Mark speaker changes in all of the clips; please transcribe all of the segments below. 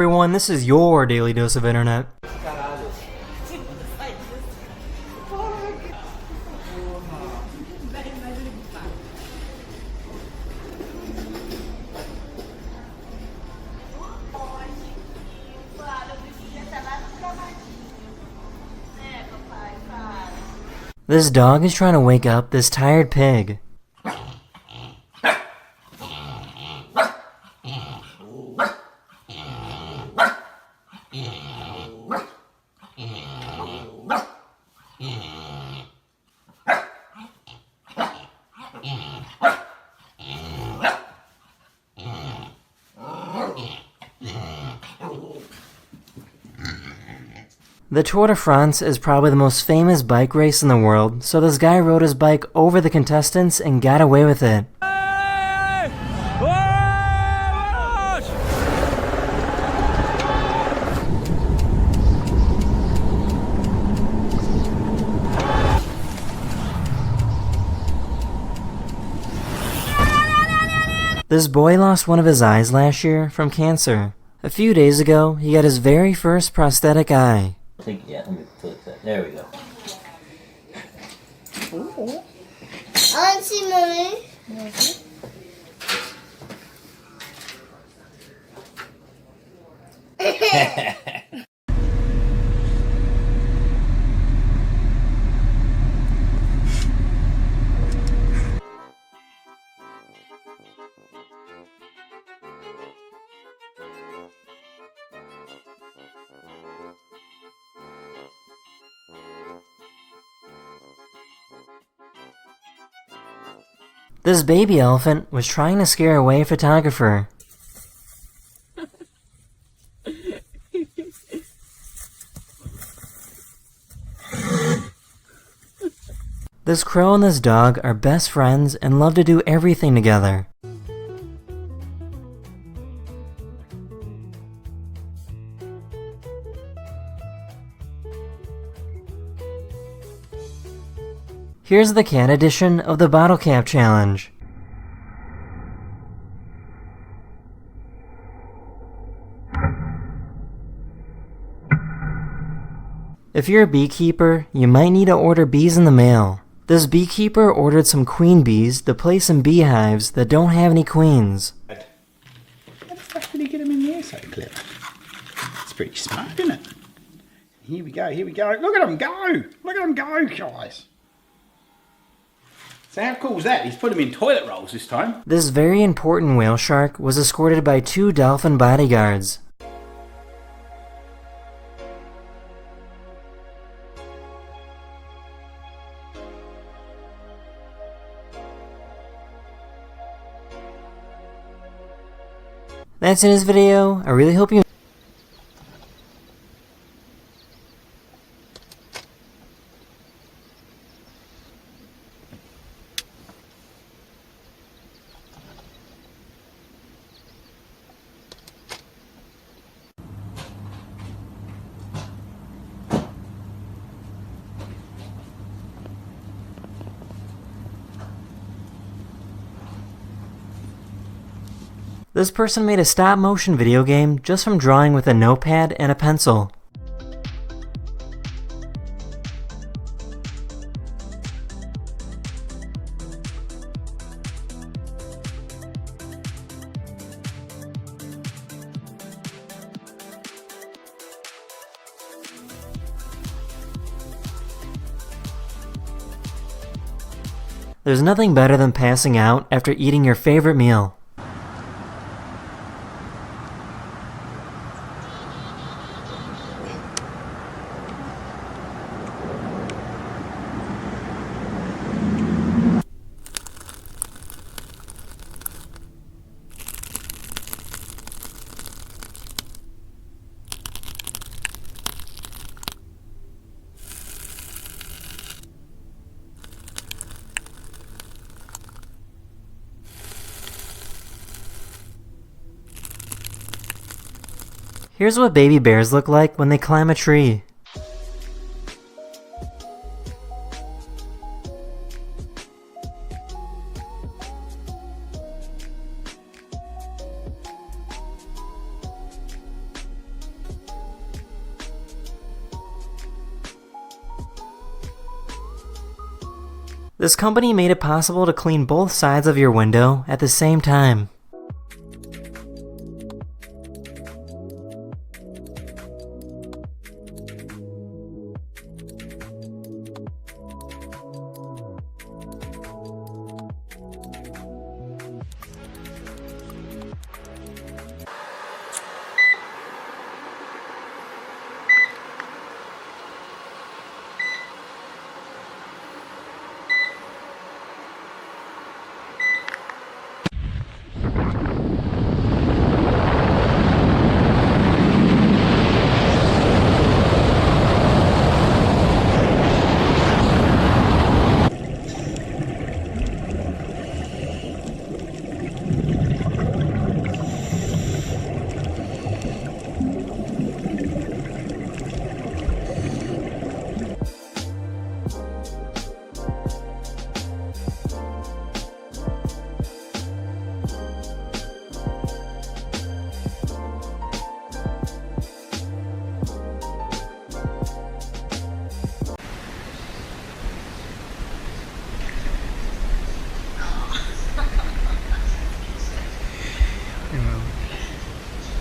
Speaker 1: Everyone, this is your daily dose of internet. This dog is trying to wake up this tired pig. The Tour de France is probably the most famous bike race in the world, so this guy rode his bike over the contestants and got away with it. This boy lost one of his eyes last year from cancer. A few days ago, he got his very first prosthetic eye.
Speaker 2: Yeah, let me flip that. There we go.
Speaker 3: I want to see Mommy.
Speaker 1: This baby elephant was trying to scare away a photographer. This crow and this dog are best friends and love to do everything together. Here's the cat edition of the bottle cap challenge. If you're a beekeeper, you might need to order bees in the mail. This beekeeper ordered some queen bees to place in beehives that don't have any queens.
Speaker 4: How the fuck did he get them in the air so clever? It's pretty smart, isn't it? Here we go, here we go. Look at them go! Look at them go, guys! So how cool is that? He's put them in toilet rolls this time.
Speaker 1: This very important whale shark was escorted by 2 dolphin bodyguards. That's in this video. I really hope you This person made a stop-motion video game just from drawing with a notepad and a pencil. There's nothing better than passing out after eating your favorite meal. Here's what baby bears look like when they climb a tree. This company made it possible to clean both sides of your window at the same time.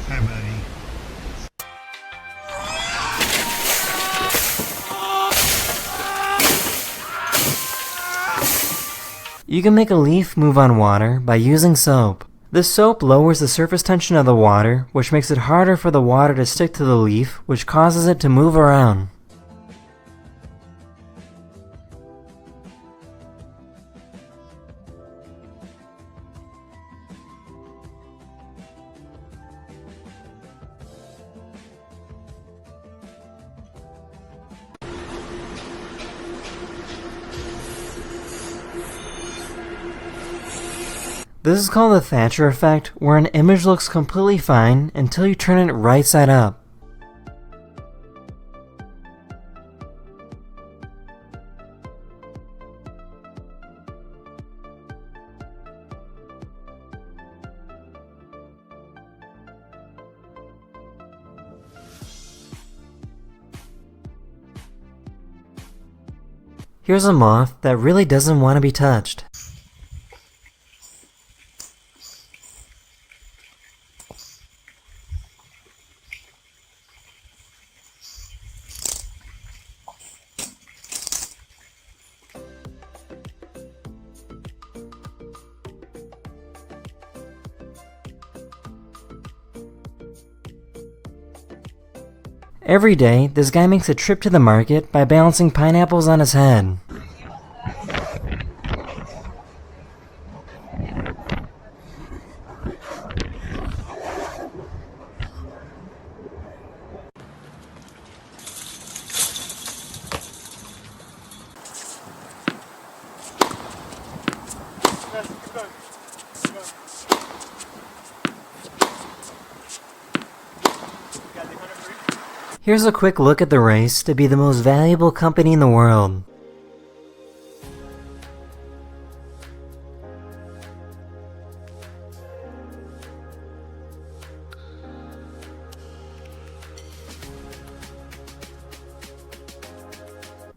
Speaker 4: Hi, buddy.
Speaker 1: You can make a leaf move on water by using soap. This soap lowers the surface tension of the water, which makes it harder for the water to stick to the leaf, which causes it to move around. This is called the Thatcher effect, where an image looks completely fine until you turn it right side up. Here's a moth that really doesn't want to be touched. Every day, this guy makes a trip to the market by balancing pineapples on his head. Here's a quick look at the race to be the most valuable company in the world.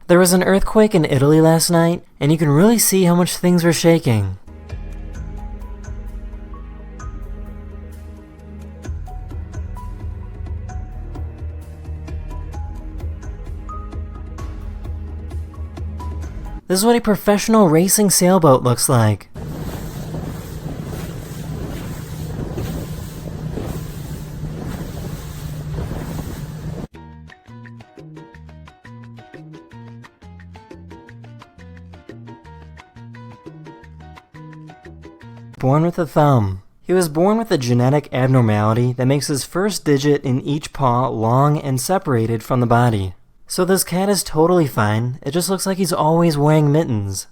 Speaker 1: There was an earthquake in Italy last night, and you can really see how much things were shaking. This is what a professional racing sailboat looks like. Born with a thumb. He was born with a genetic abnormality that makes his first digit in each paw long and separated from the body. So this cat is totally fine, it just looks like he's always wearing mittens.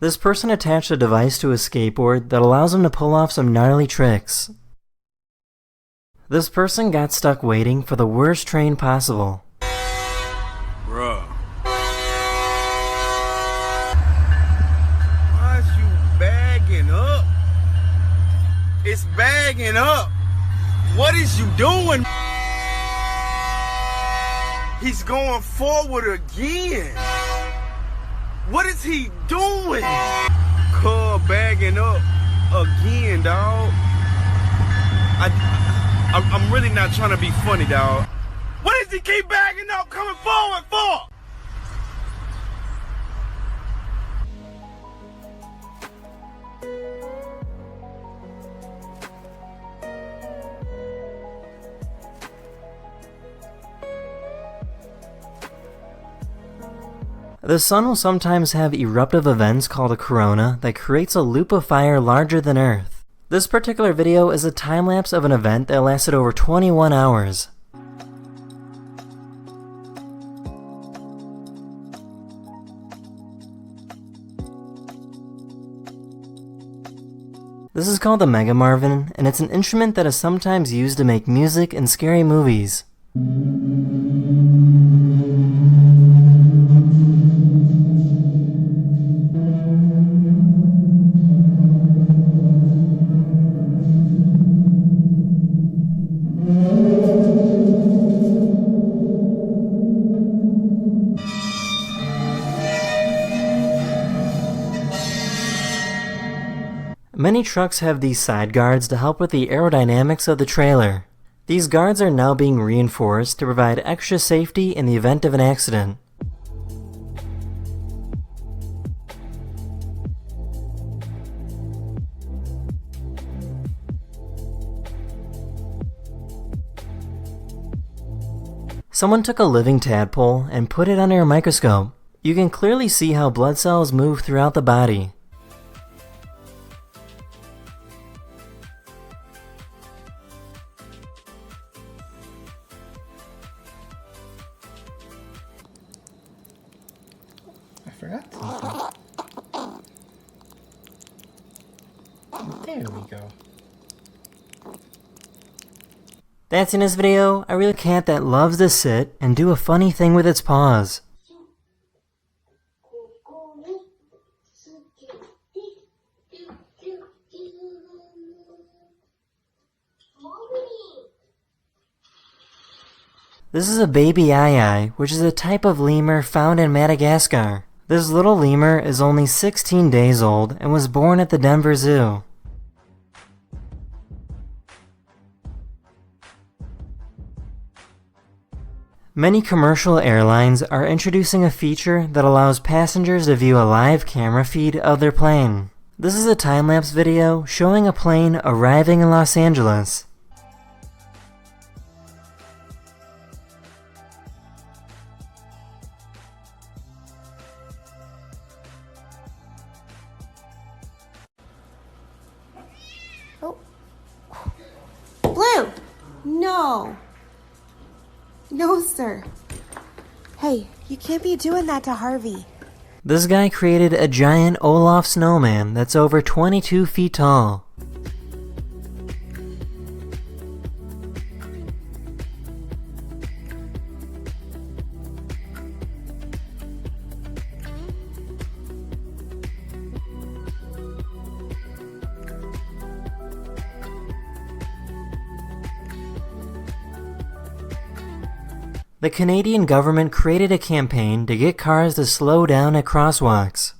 Speaker 1: This person attached a device to his skateboard that allows him to pull off some gnarly tricks. This person got stuck waiting for the worst train possible.
Speaker 5: Bruh. Why is you bagging up? It's bagging up. What is you doing? He's going forward again. What is he doing? Car bagging up again, dog. I'm really not trying to be funny, dog. What does he keep bagging up coming forward for?
Speaker 1: The sun will sometimes have eruptive events called a corona that creates a loop of fire larger than Earth. This particular video is a time-lapse of an event that lasted over 21 hours. This is called the Mega Marvin, and it's an instrument that is sometimes used to make music in scary movies. Many trucks have these side guards to help with the aerodynamics of the trailer. These guards are now being reinforced to provide extra safety in the event of an accident. Someone took a living tadpole and put it under a microscope. You can clearly see how blood cells move throughout the body.
Speaker 4: I forgot something. There we go.
Speaker 1: That's in this video. I really cat that loves to sit and do a funny thing with its paws. This is a baby aye-aye, which is a type of lemur found in Madagascar. This little lemur is only 16 days old and was born at the Denver Zoo. Many commercial airlines are introducing a feature that allows passengers to view a live camera feed of their plane. This is a time-lapse video showing a plane arriving in Los Angeles.
Speaker 6: Oh. Blue! No! No, sir. Hey, you can't be doing that to Harvey.
Speaker 1: This guy created a giant Olaf snowman that's over 22 feet tall. The Canadian government created a campaign to get cars to slow down at crosswalks.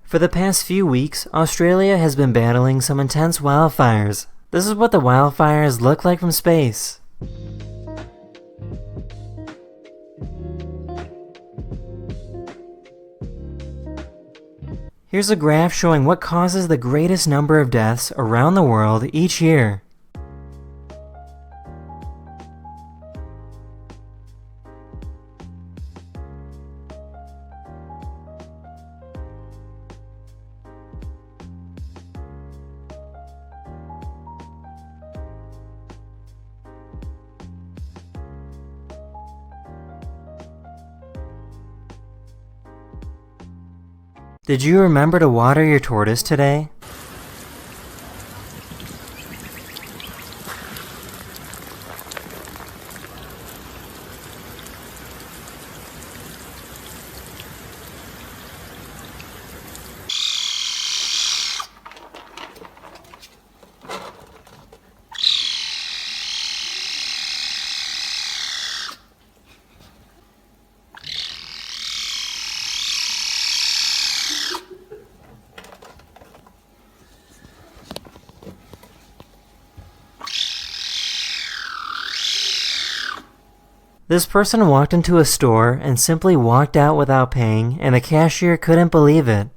Speaker 1: For the past few weeks, Australia has been battling some intense wildfires. This is what the wildfires look like from space. Here's a graph showing what causes the greatest number of deaths around the world each year. Did you remember to water your tortoise today? This person walked into a store and simply walked out without paying, and the cashier couldn't believe it.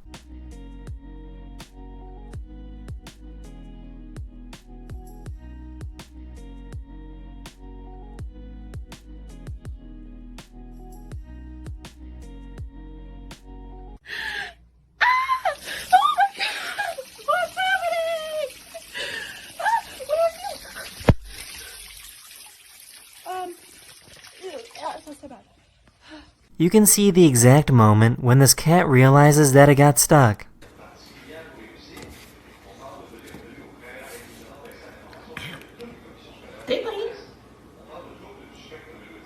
Speaker 1: You can see the exact moment when this cat realizes that it got stuck.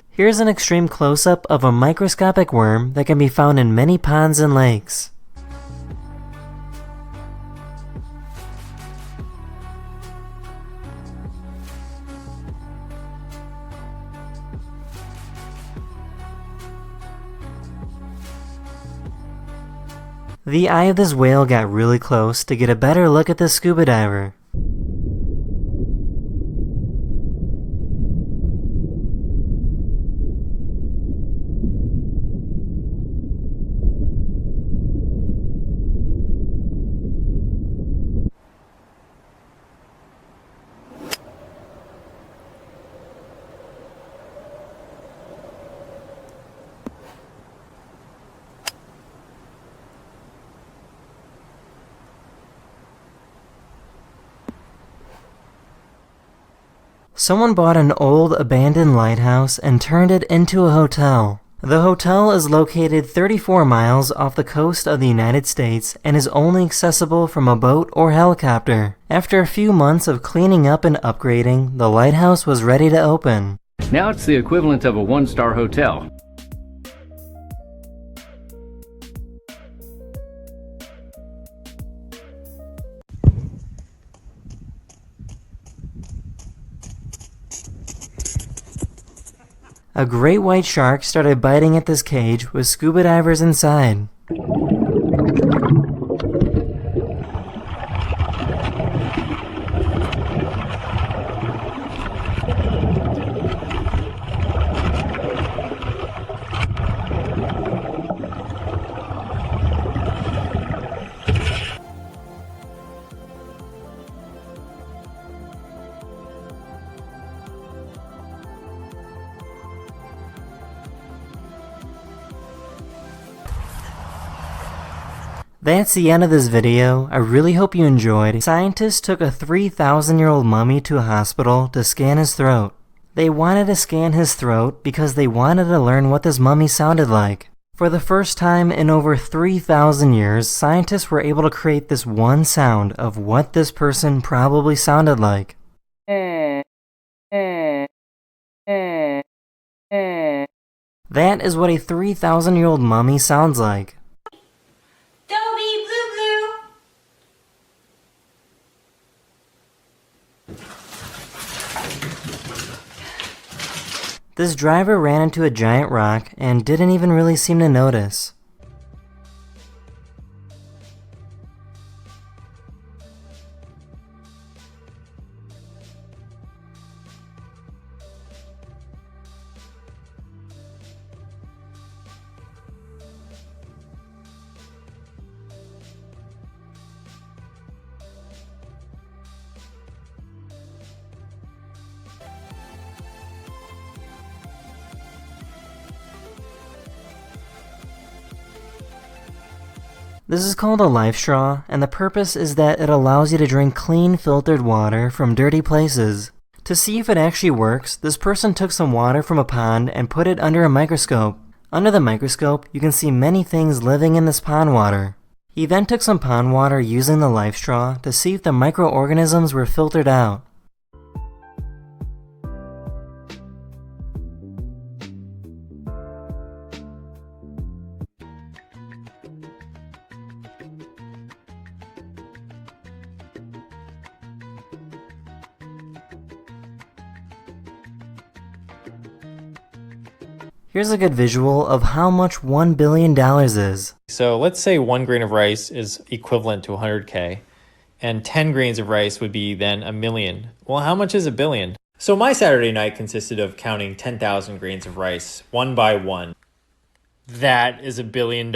Speaker 1: Here's an extreme close-up of a microscopic worm that can be found in many ponds and lakes. The eye of this whale got really close to get a better look at this scuba diver. Someone bought an old abandoned lighthouse and turned it into a hotel. The hotel is located 34 miles off the coast of the United States and is only accessible from a boat or helicopter. After a few months of cleaning up and upgrading, the lighthouse was ready to open.
Speaker 7: Now it's the equivalent of a one-star hotel.
Speaker 1: A great white shark started biting at this cage with scuba divers inside. That's the end of this video. I really hope you enjoyed. Scientists took a 3,000-year-old mummy to a hospital to scan his throat. They wanted to scan his throat because they wanted to learn what this mummy sounded like. For the first time in over 3,000 years, scientists were able to create this one sound of what this person probably sounded like. That is what a 3,000-year-old mummy sounds like.
Speaker 3: Dobby, blue, blue.
Speaker 1: This driver ran into a giant rock and didn't even really seem to notice. This is called a life straw, and the purpose is that it allows you to drink clean, filtered water from dirty places. To see if it actually works, this person took some water from a pond and put it under a microscope. Under the microscope, you can see many things living in this pond water. He then took some pond water using the life straw to see if the microorganisms were filtered out. Here's a good visual of how much $1 billion is.
Speaker 8: So let's say 1 grain of rice is equivalent to 100K, and 10 grains of rice would be then a million. Well, how much is a billion? So my Saturday night consisted of counting 10,000 grains of rice, one by one. That is $1 billion,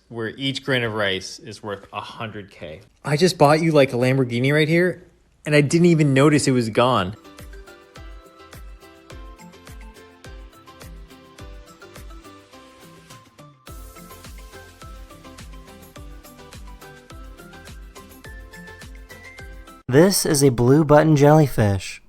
Speaker 8: where each grain of rice is worth 100K. I just bought you like a Lamborghini right here, and I didn't even notice it was gone.
Speaker 1: This is a blue button jellyfish.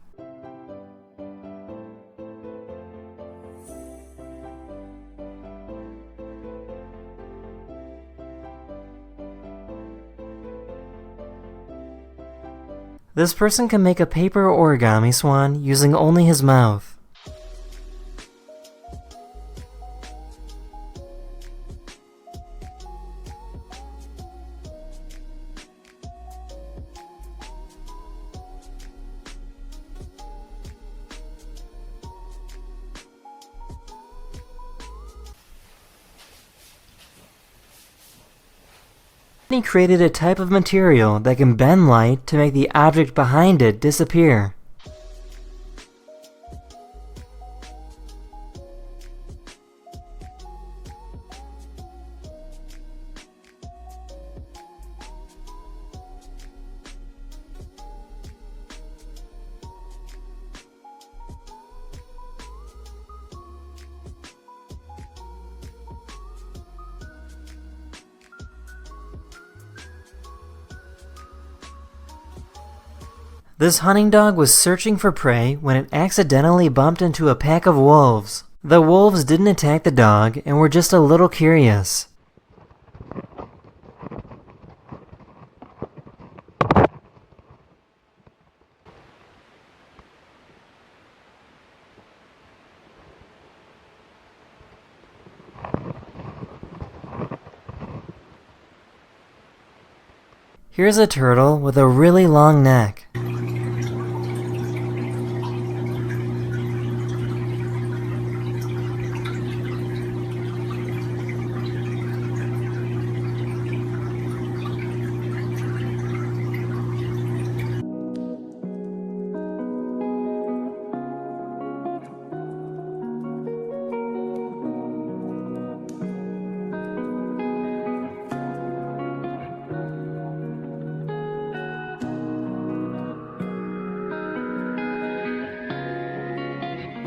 Speaker 1: This person can make a paper origami swan using only his mouth. He created a type of material that can bend light to make the object behind it disappear. This hunting dog was searching for prey when it accidentally bumped into a pack of wolves. The wolves didn't attack the dog and were just a little curious. Here's a turtle with a really long neck.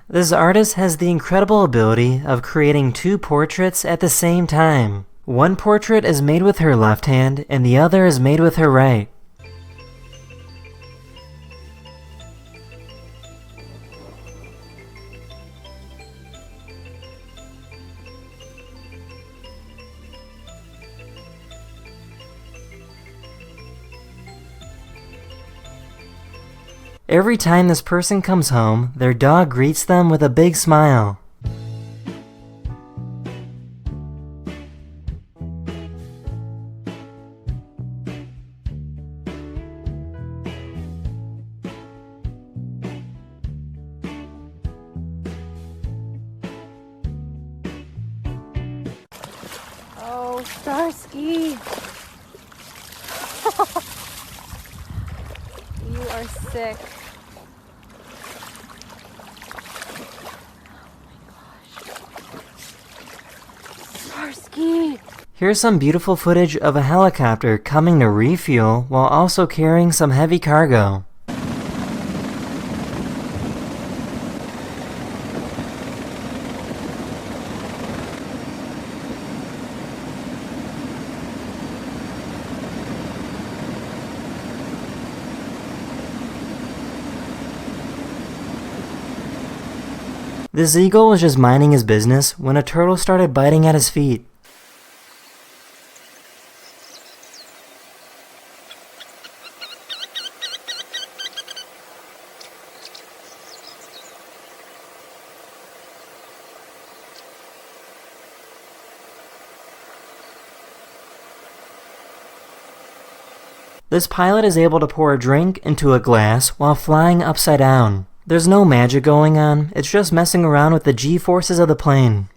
Speaker 1: This artist has the incredible ability of creating 2 portraits at the same time. One portrait is made with her left hand and the other is made with her right. Every time this person comes home, their dog greets them with a big smile.
Speaker 6: Oh, Starsky. You are sick. Starsky.
Speaker 1: Here's some beautiful footage of a helicopter coming to refuel while also carrying some heavy cargo. This eagle was just minding his business when a turtle started biting at his feet. This pilot is able to pour a drink into a glass while flying upside down. There's no magic going on, it's just messing around with the G-forces of the plane.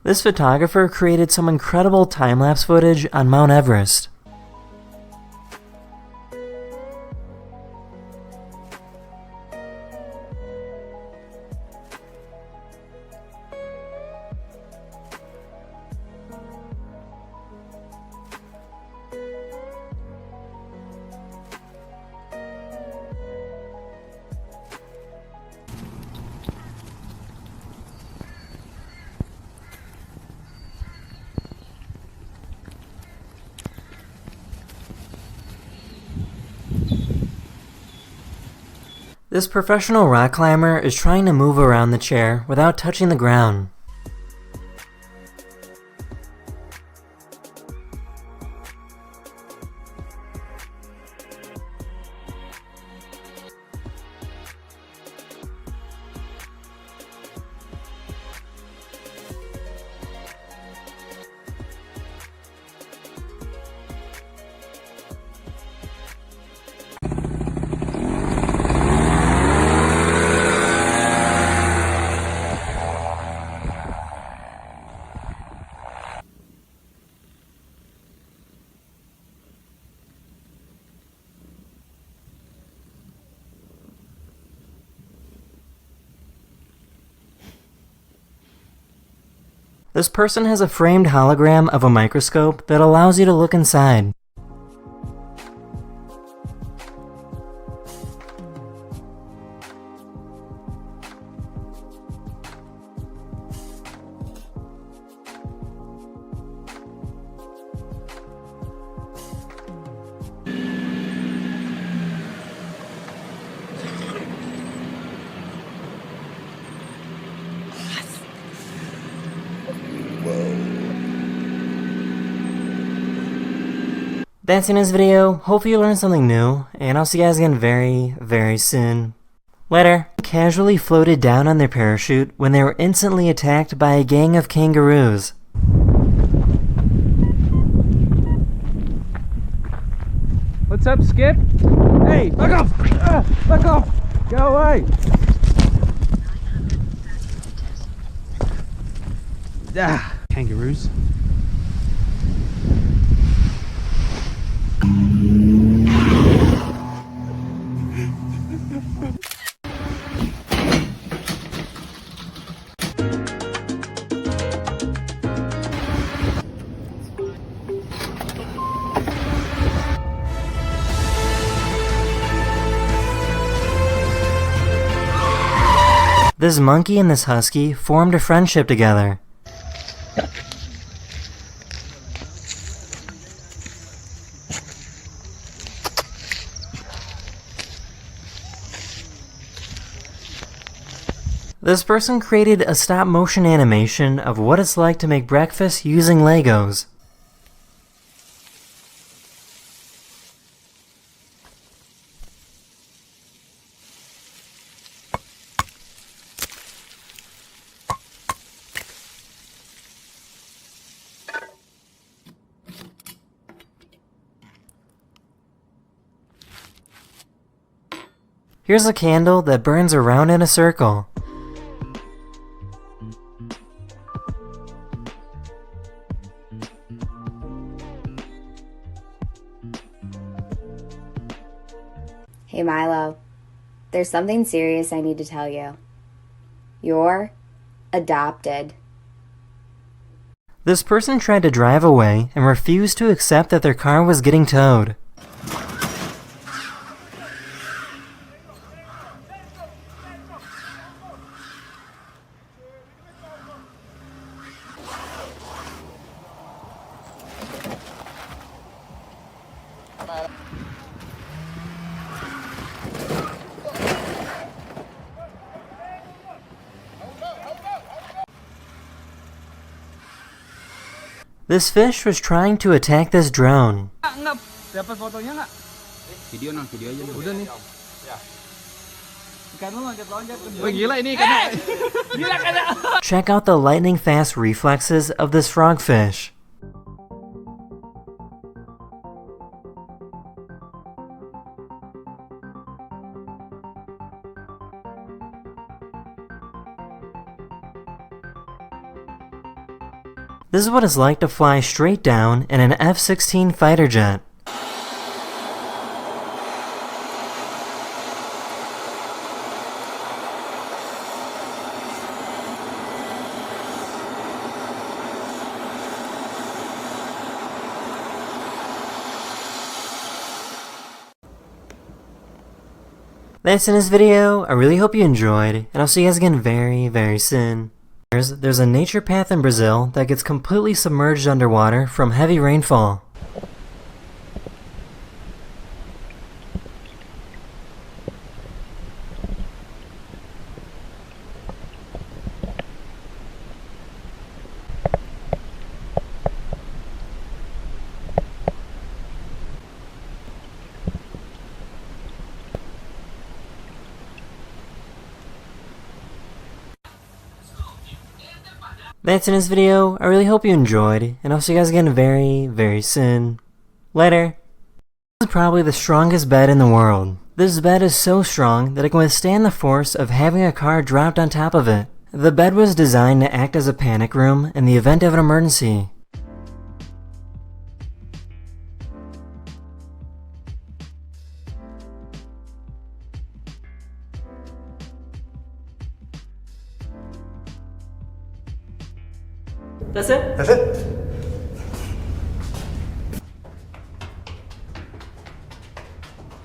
Speaker 1: This photographer created some incredible time-lapse footage on Mount Everest. This professional rock climber is trying to move around the chair without touching the ground. This person has a framed hologram of a microscope that allows you to look inside. That's in this video. Hopefully you learned something new, and I'll see you guys again very, very soon. Later. Casually floated down on their parachute when they were instantly attacked by a gang of kangaroos.
Speaker 9: What's up, Skip? Hey, back off! Back off! Go away! Kangaroos.
Speaker 1: This monkey and this husky formed a friendship together. This person created a stop-motion animation of what it's like to make breakfast using Legos. Here's a candle that burns around in a circle.
Speaker 10: Hey Milo, there's something serious I need to tell you. You're adopted.
Speaker 1: This person tried to drive away and refused to accept that their car was getting towed. This fish was trying to attack this drone.
Speaker 9: Dapat fotonya nggak?
Speaker 4: Video aja.
Speaker 9: Udah nih. Ikan lu loncat-loncat. Wih gila ini ikannya. Gila ikannya.
Speaker 1: Check out the lightning fast reflexes of this frogfish. This is what it's like to fly straight down in an F-16 fighter jet. That's in this video. I really hope you enjoyed, and I'll see you guys again very, very soon. There's a nature path in Brazil that gets completely submerged underwater from heavy rainfall. That's in this video. I really hope you enjoyed, and I'll see you guys again very, very soon. Later. This is probably the strongest bed in the world. This bed is so strong that it can withstand the force of having a car dropped on top of it. The bed was designed to act as a panic room in the event of an emergency.
Speaker 8: That's it?
Speaker 4: That's it.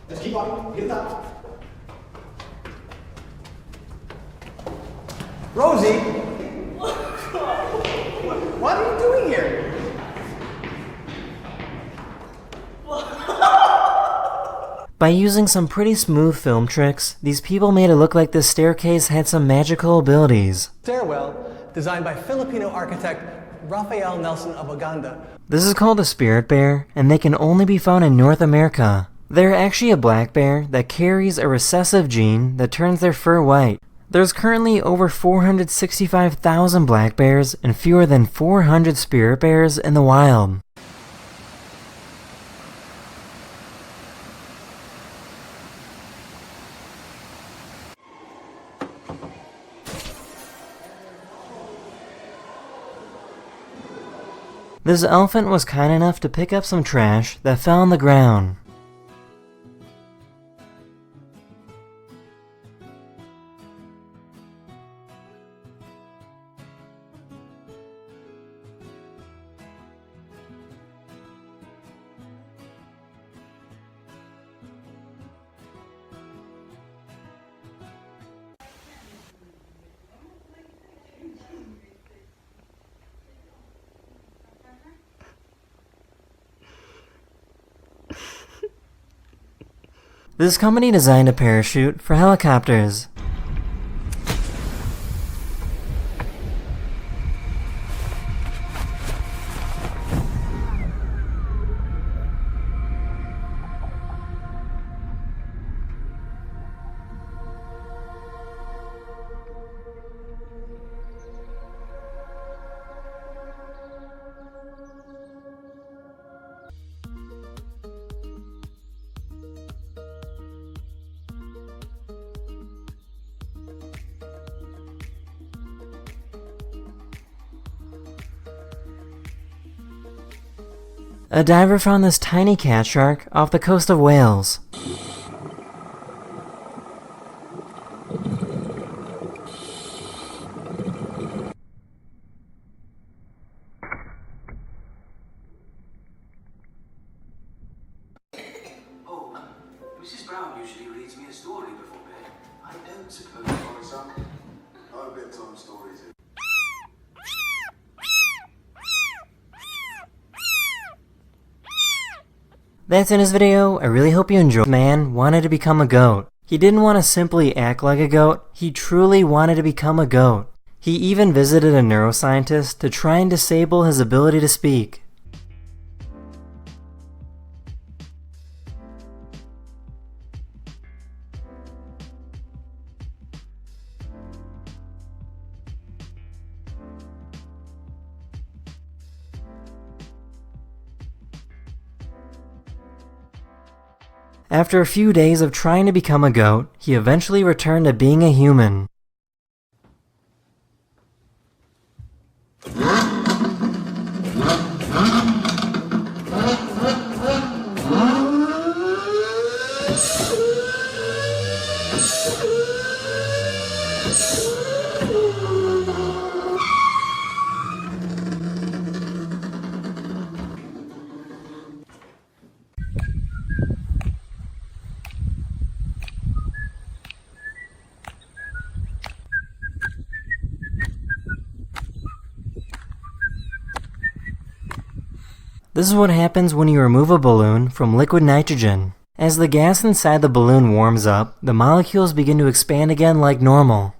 Speaker 4: Let's keep on. Get up. Rosie! What are you doing here?
Speaker 1: By using some pretty smooth film tricks, these people made it look like this staircase had some magical abilities.
Speaker 11: Stairwell, designed by Filipino architect Rafael Nelson of Uganda.
Speaker 1: This is called a spirit bear, and they can only be found in North America. They're actually a black bear that carries a recessive gene that turns their fur white. There's currently over 465,000 black bears and fewer than 400 spirit bears in the wild. This elephant was kind enough to pick up some trash that fell on the ground. This company designed a parachute for helicopters. A diver found this tiny cat shark off the coast of Wales.
Speaker 5: Oh, Mrs. Brown usually reads me a story before bed. I don't suppose you want some. No bedtime stories.
Speaker 1: That's in this video. I really hope you enjoyed. Man wanted to become a goat. He didn't want to simply act like a goat, he truly wanted to become a goat. He even visited a neuroscientist to try and disable his ability to speak. After a few days of trying to become a goat, he eventually returned to being a human. This is what happens when you remove a balloon from liquid nitrogen. As the gas inside the balloon warms up, the molecules begin to expand again like normal.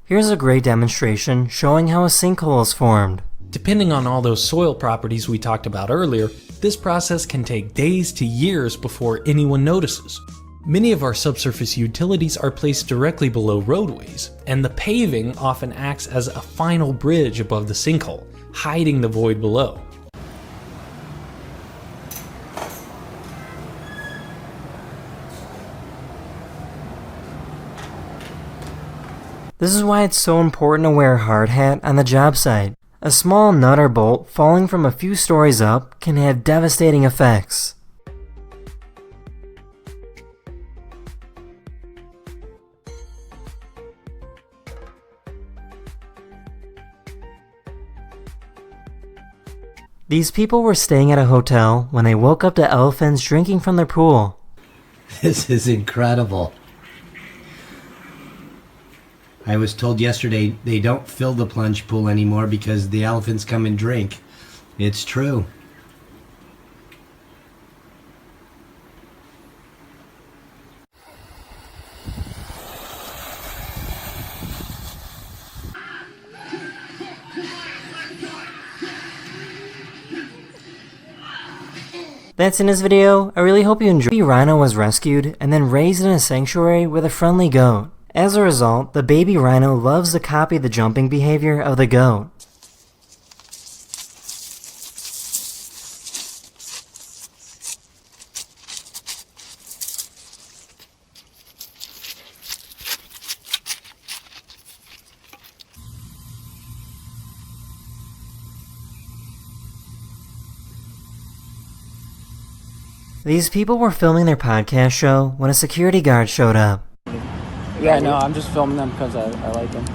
Speaker 1: Here's a great demonstration showing how a sinkhole is formed.
Speaker 12: Depending on all those soil properties we talked about earlier, this process can take days to years before anyone notices. Many of our subsurface utilities are placed directly below roadways, and the paving often acts as a final bridge above the sinkhole, hiding the void below.
Speaker 1: This is why it's so important to wear a hard hat on the job site. A small nut or bolt falling from a few stories up can have devastating effects. These people were staying at a hotel when they woke up to elephants drinking from their pool.
Speaker 13: This is incredible. I was told yesterday they don't fill the plunge pool anymore because the elephants come and drink. It's true.
Speaker 1: That's in this video. I really hope you enjoyed. The baby rhino was rescued and then raised in a sanctuary with a friendly goat. As a result, the baby rhino loves to copy the jumping behavior of the goat. These people were filming their podcast show when a security guard showed up.
Speaker 14: Yeah, no, I'm just filming them because I like them.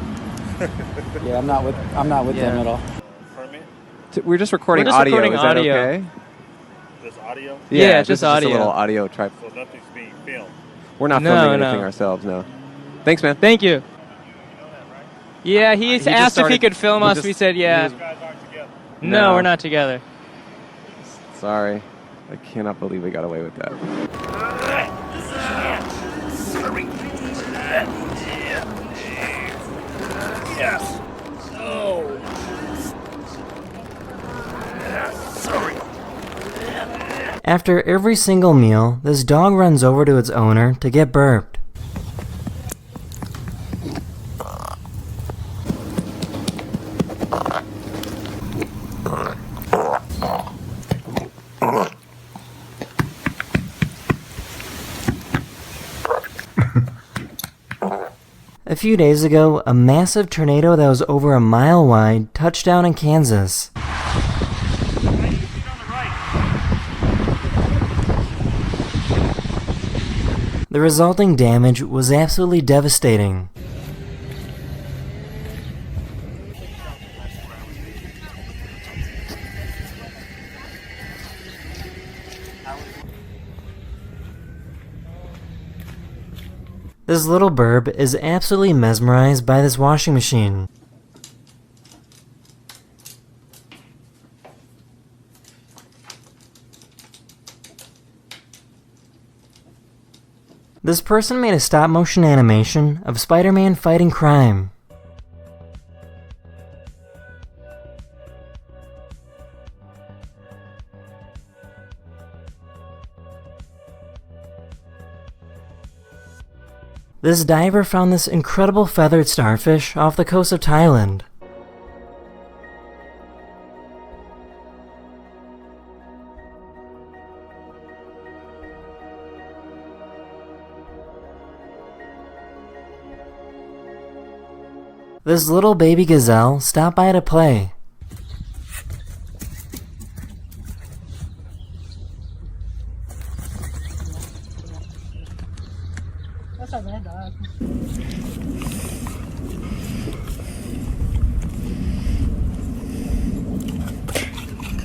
Speaker 14: Yeah, I'm not with them at all.
Speaker 9: We're just recording audio. Is that okay?
Speaker 15: Just audio?
Speaker 9: Yeah, just audio.
Speaker 15: Just a little audio trip. So nothing's being filmed.
Speaker 9: We're not filming anything ourselves, no. Thanks, man.
Speaker 16: Thank you. Yeah, he asked if he could film us. We said yeah.
Speaker 15: You guys aren't together.
Speaker 16: No, we're not together.
Speaker 9: Sorry. I cannot believe we got away with that.
Speaker 15: Sorry. Yes. Oh. Sorry.
Speaker 1: After every single meal, this dog runs over to its owner to get burped. A few days ago, a massive tornado that was over a mile wide touched down in Kansas. The resulting damage was absolutely devastating. This little burb is absolutely mesmerized by this washing machine. This person made a stop-motion animation of Spider-Man fighting crime. This diver found this incredible feathered starfish off the coast of Thailand. This little baby gazelle stopped by to play.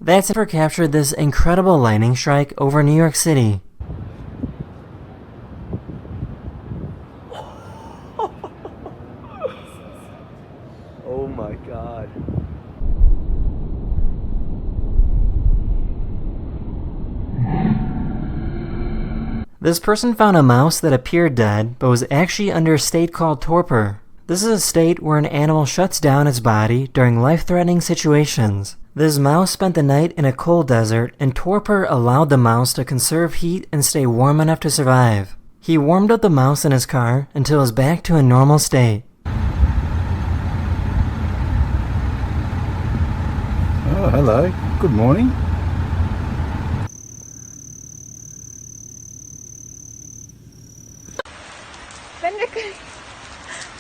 Speaker 1: That's it for captured this incredible lightning strike over New York City.
Speaker 17: Oh my God.
Speaker 1: This person found a mouse that appeared dead, but was actually under a state called torpor. This is a state where an animal shuts down its body during life-threatening situations. This mouse spent the night in a cold desert, and torpor allowed the mouse to conserve heat and stay warm enough to survive. He warmed up the mouse in his car until it was back to a normal state.
Speaker 4: Oh, hello. Good morning.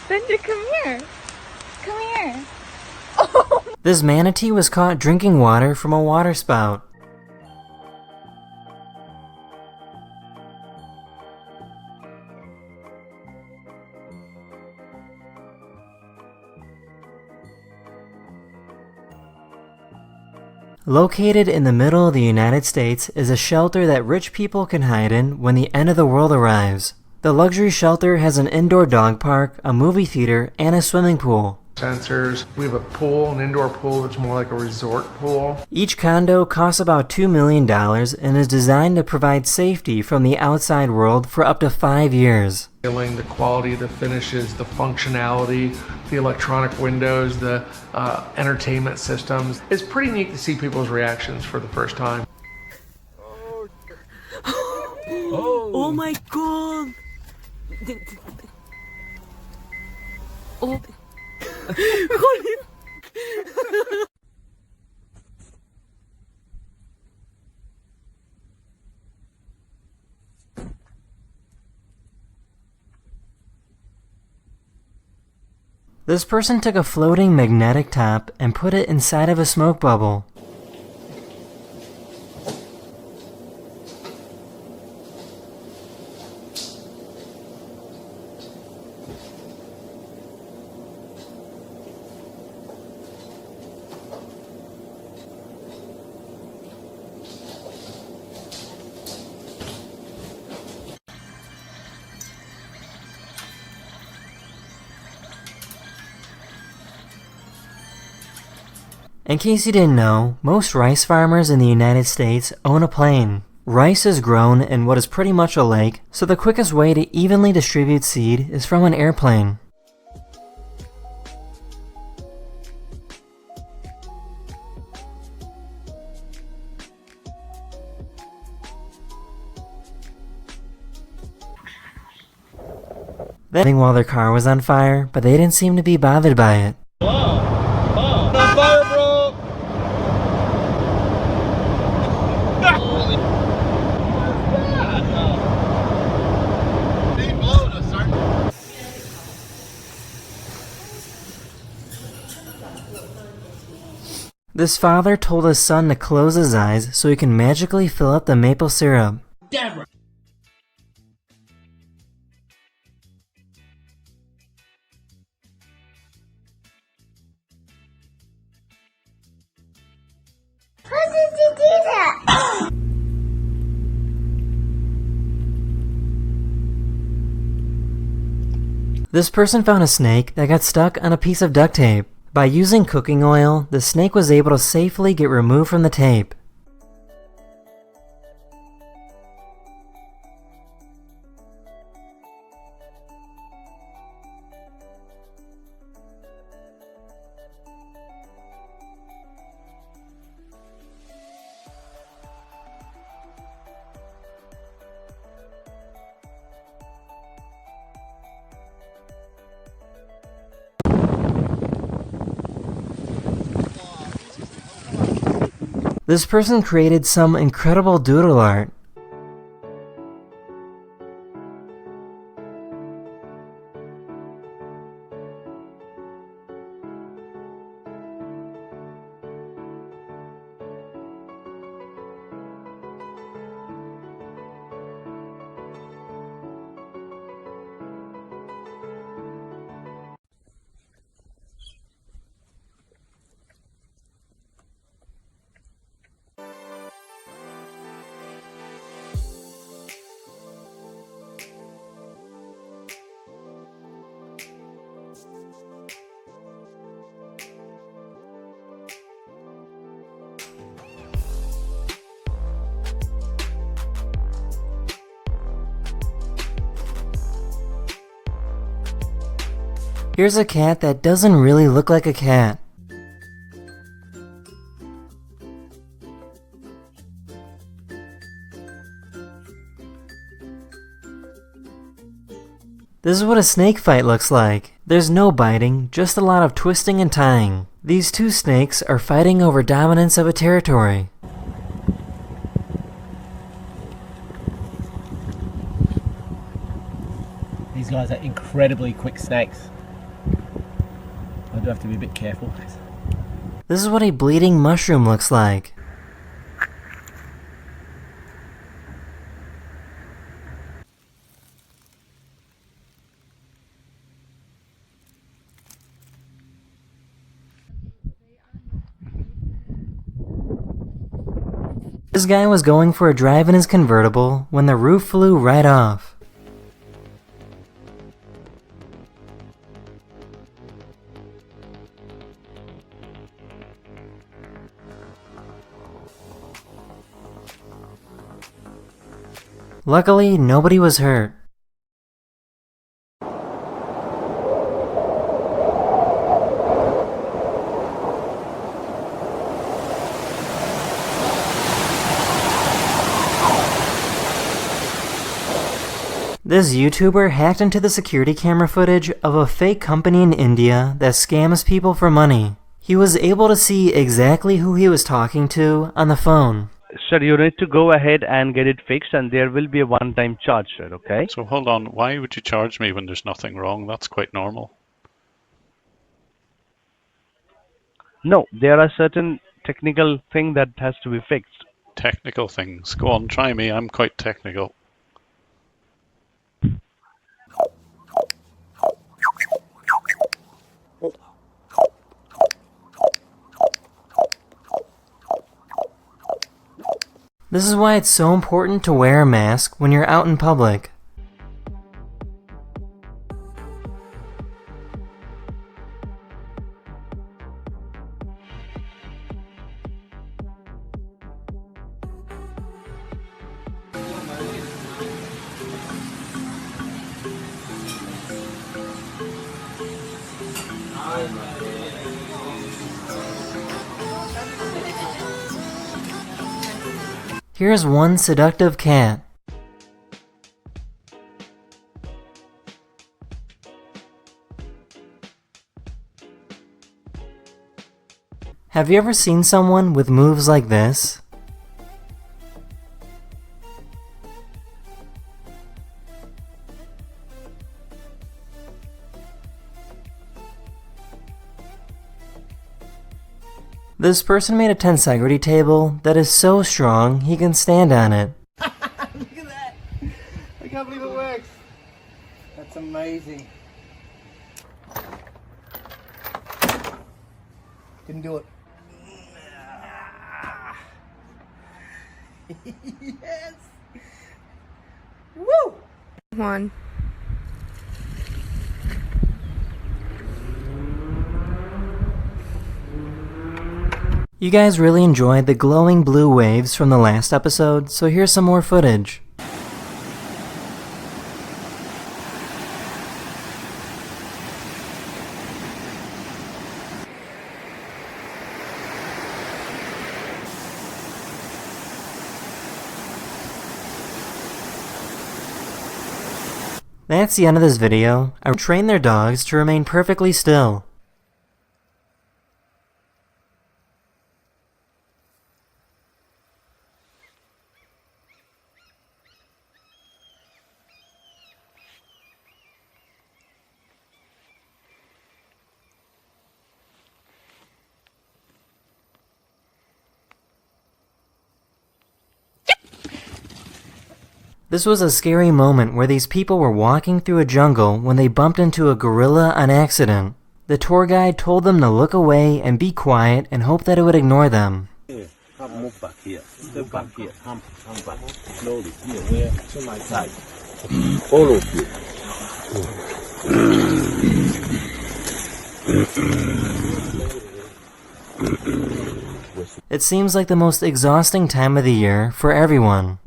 Speaker 18: Bender, come here. Come here.
Speaker 1: This manatee was caught drinking water from a water spout. Located in the middle of the United States is a shelter that rich people can hide in when the end of the world arrives. The luxury shelter has an indoor dog park, a movie theater, and a swimming pool.
Speaker 19: Sensors. We have a pool, an indoor pool that's more like a resort pool.
Speaker 1: Each condo costs about $2 million and is designed to provide safety from the outside world for up to 5 years.
Speaker 19: The quality of the finishes, the functionality, the electronic windows, the entertainment systems. It's pretty neat to see people's reactions for the first time.
Speaker 20: Oh my God! Oh.
Speaker 1: This person took a floating magnetic top and put it inside of a smoke bubble. In case you didn't know, most rice farmers in the United States own a plane. Rice is grown in what is pretty much a lake, so the quickest way to evenly distribute seed is from an airplane. Then while their car was on fire, but they didn't seem to be bothered by it.
Speaker 15: On fire, bro!
Speaker 1: This father told his son to close his eyes so he can magically fill up the maple syrup.
Speaker 15: Damn right.
Speaker 3: How did you do that?
Speaker 1: This person found a snake that got stuck on a piece of duct tape. By using cooking oil, the snake was able to safely get removed from the tape. This person created some incredible doodle art. Here's a cat that doesn't really look like a cat. This is what a snake fight looks like. There's no biting, just a lot of twisting and tying. These two snakes are fighting over dominance of a territory.
Speaker 14: These guys are incredibly quick snakes. I do have to be a bit careful.
Speaker 1: This is what a bleeding mushroom looks like. This guy was going for a drive in his convertible when the roof flew right off. Luckily, nobody was hurt. This YouTuber hacked into the security camera footage of a fake company in India that scams people for money. He was able to see exactly who he was talking to on the phone.
Speaker 21: Sir, you need to go ahead and get it fixed, and there will be a one-time charge, sir, okay?
Speaker 22: So hold on, why would you charge me when there's nothing wrong? That's quite normal.
Speaker 21: No, there are certain technical things that has to be fixed.
Speaker 22: Technical things. Go on, try me. I'm quite technical.
Speaker 1: This is why it's so important to wear a mask when you're out in public. Here's one seductive cat. Have you ever seen someone with moves like this? This person made a tensegrity table that is so strong he can stand on it.
Speaker 14: Look at that! I can't believe it works. That's amazing. Didn't do it. Yes! Woo!
Speaker 6: One.
Speaker 1: You guys really enjoyed the glowing blue waves from the last episode, so here's some more footage. That's the end of this video. I trained their dogs to remain perfectly still. This was a scary moment where these people were walking through a jungle when they bumped into a gorilla on accident. The tour guide told them to look away and be quiet and hope that it would ignore them.
Speaker 2: Move back here. Step back here. Come back. Slowly. Here, to my side. All of you.
Speaker 1: It seems like the most exhausting time of the year for everyone.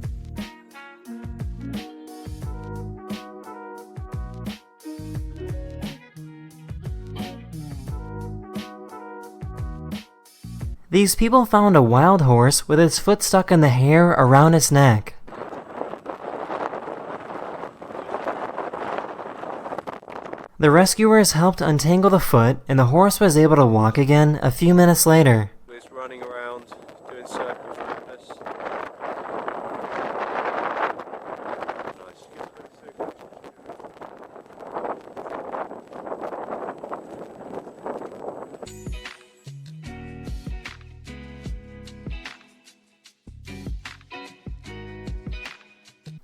Speaker 1: These people found a wild horse with its foot stuck in the hair around its neck. The rescuers helped untangle the foot, and the horse was able to walk again a few minutes later.
Speaker 2: It's running around, doing circles like this.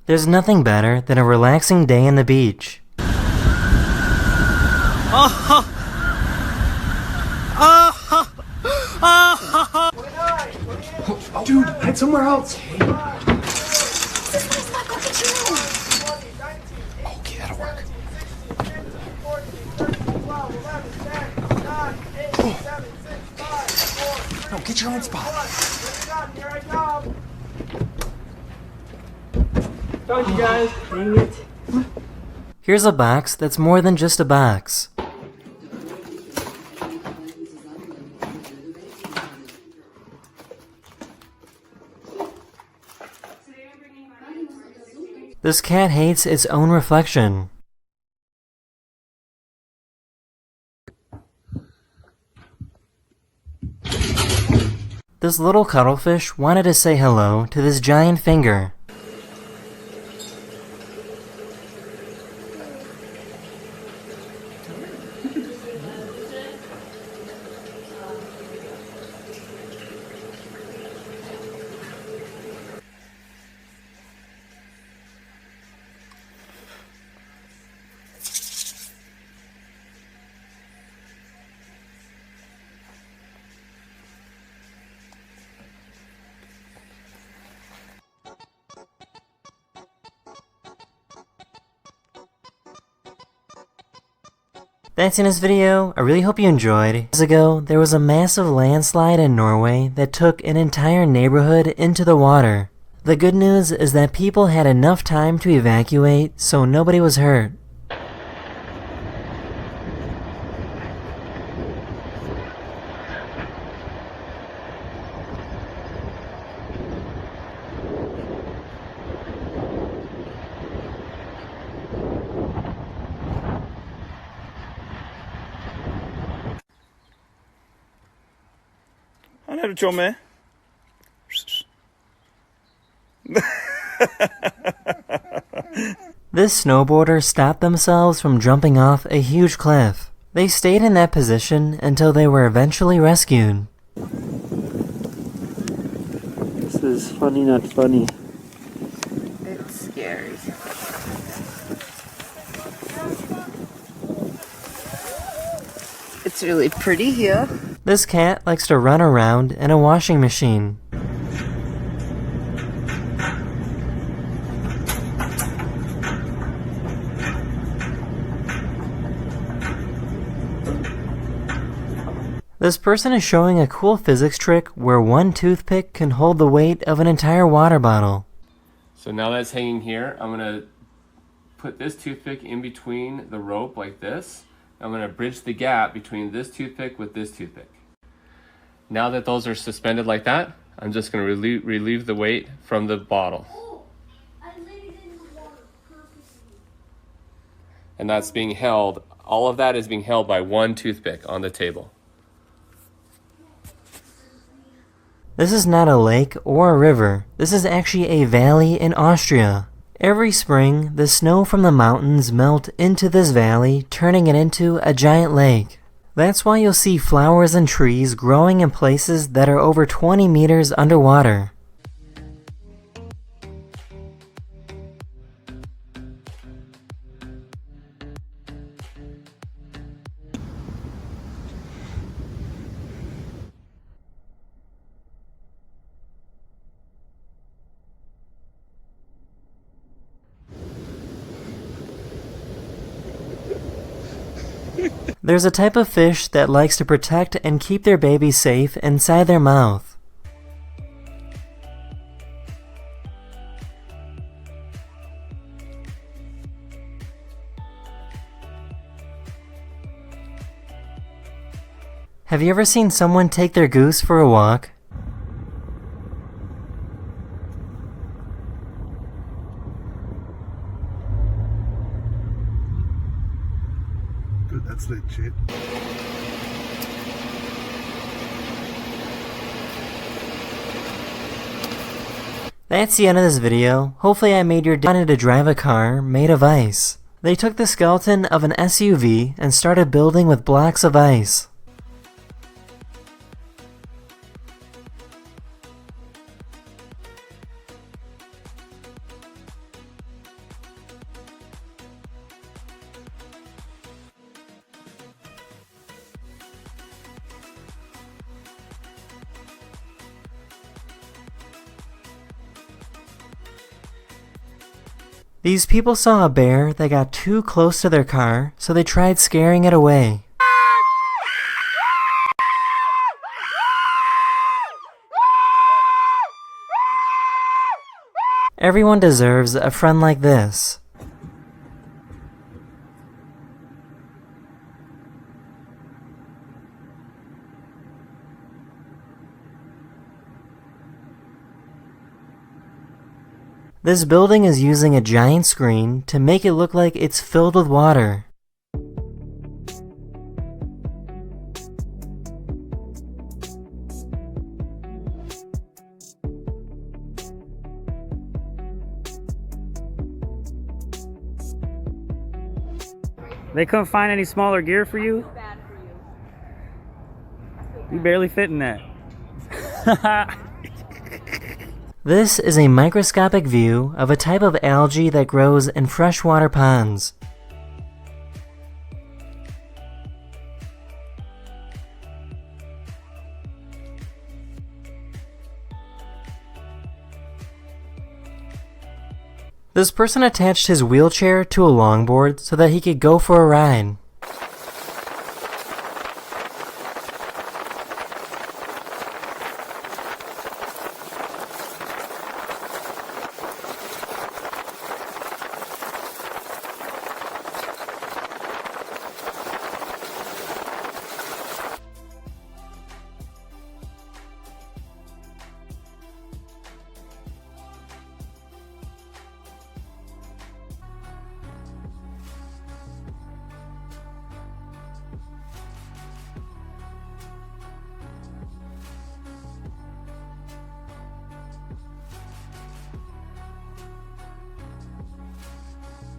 Speaker 1: There's nothing better than a relaxing day on the beach.
Speaker 2: Dude, head somewhere else. Okay, that'll work. No, get your own spot.
Speaker 20: Found you guys. Dang it.
Speaker 1: Here's a box that's more than just a box. This cat hates its own reflection. This little cuttlefish wanted to say hello to this giant finger. That's in this video. I really hope you enjoyed. Years ago, there was a massive landslide in Norway that took an entire neighborhood into the water. The good news is that people had enough time to evacuate, so nobody was hurt.
Speaker 2: Han er du Tjomme?
Speaker 1: This snowboarder stopped themselves from jumping off a huge cliff. They stayed in that position until they were eventually rescued.
Speaker 20: This is funny, not funny.
Speaker 6: It's scary. It's really pretty here.
Speaker 1: This cat likes to run around in a washing machine. This person is showing a cool physics trick where one toothpick can hold the weight of an entire water bottle.
Speaker 7: So now that's hanging here, I'm going to put this toothpick in between the rope like this. I'm going to bridge the gap between this toothpick with this toothpick. Now that those are suspended like that, I'm just going to relieve the weight from the bottle. And that's being held, all of that is being held by one toothpick on the table.
Speaker 1: This is not a lake or a river. This is actually a valley in Austria. Every spring, the snow from the mountains melt into this valley, turning it into a giant lake. That's why you'll see flowers and trees growing in places that are over 20 meters underwater. There's a type of fish that likes to protect and keep their baby safe inside their mouth. Have you ever seen someone take their goose for a walk?
Speaker 10: That's legit.
Speaker 1: That's the end of this video. Hopefully I made your day wanted to drive a car made of ice. They took the skeleton of an SUV and started building with blocks of ice. These people saw a bear that got too close to their car, so they tried scaring it away. Everyone deserves a friend like this. This building is using a giant screen to make it look like it's filled with water.
Speaker 20: They couldn't find any smaller gear for you? You barely fit in that.
Speaker 1: This is a microscopic view of a type of algae that grows in freshwater ponds. This person attached his wheelchair to a longboard so that he could go for a ride.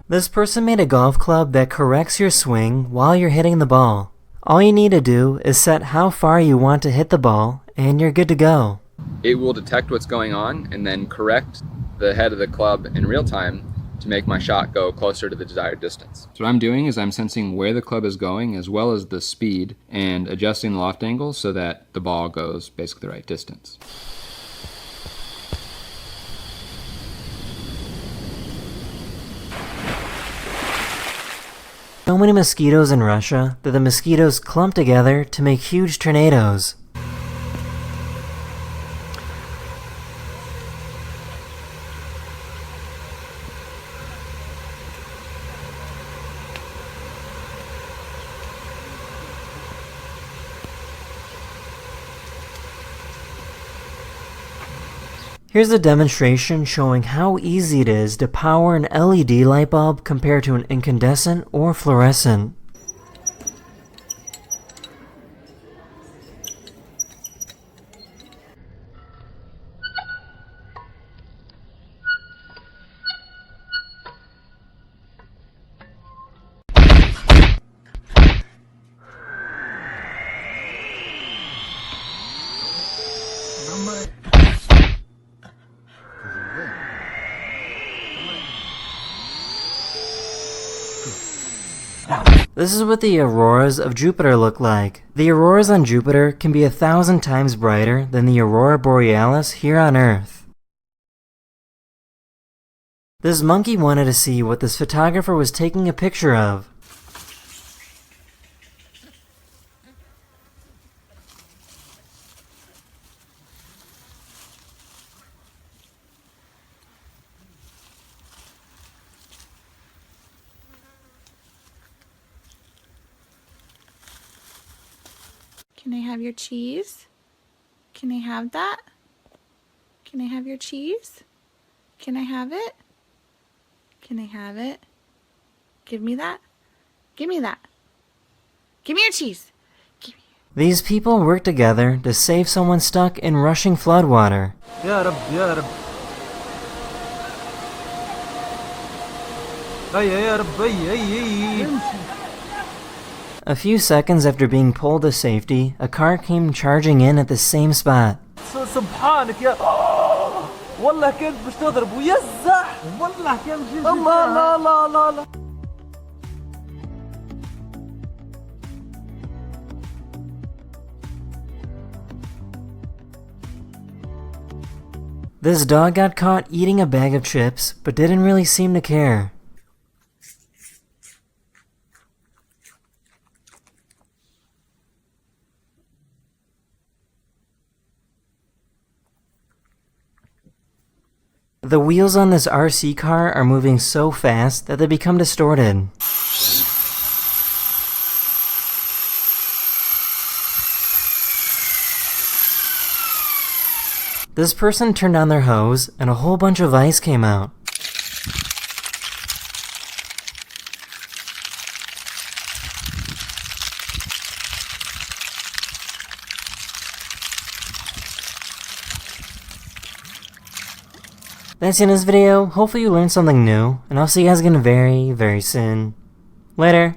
Speaker 1: This person made a golf club that corrects your swing while you're hitting the ball. All you need to do is set how far you want to hit the ball, and you're good to go.
Speaker 23: It will detect what's going on and then correct the head of the club in real time to make my shot go closer to the desired distance. So what I'm doing is I'm sensing where the club is going as well as the speed and adjusting the loft angle so that the ball goes basically the right distance.
Speaker 1: many mosquitoes in Russia that the mosquitoes clump together to make huge tornadoes. Here's a demonstration showing how easy it is to power an LED light bulb compared to an incandescent or fluorescent. This is what the auroras of Jupiter look like. The auroras on Jupiter can be 1,000 times brighter than the aurora borealis here on Earth. This monkey wanted to see what this photographer was taking a picture of.
Speaker 18: Can I have your cheese? Can I have that? Can I have your cheese? Can I have it? Can I have it? Give me that. Give me that. Give me your cheese.
Speaker 1: These people work together to save someone stuck in rushing floodwater.
Speaker 15: يا رب يا رب. هيا يا رب هيا.
Speaker 1: A few seconds after being pulled to safety, a car came charging in at the same spot.
Speaker 15: سبحانك يا والله كنت مش تضرب ويزح والله كان جيت الله لا لا لا لا.
Speaker 1: This dog got caught eating a bag of chips, but didn't really seem to care. The wheels on this RC car are moving so fast that they become distorted. This person turned on their hose and a whole bunch of ice came out. That's the end of this video. Hopefully you learned something new, and I'll see you guys again very, very soon. Later.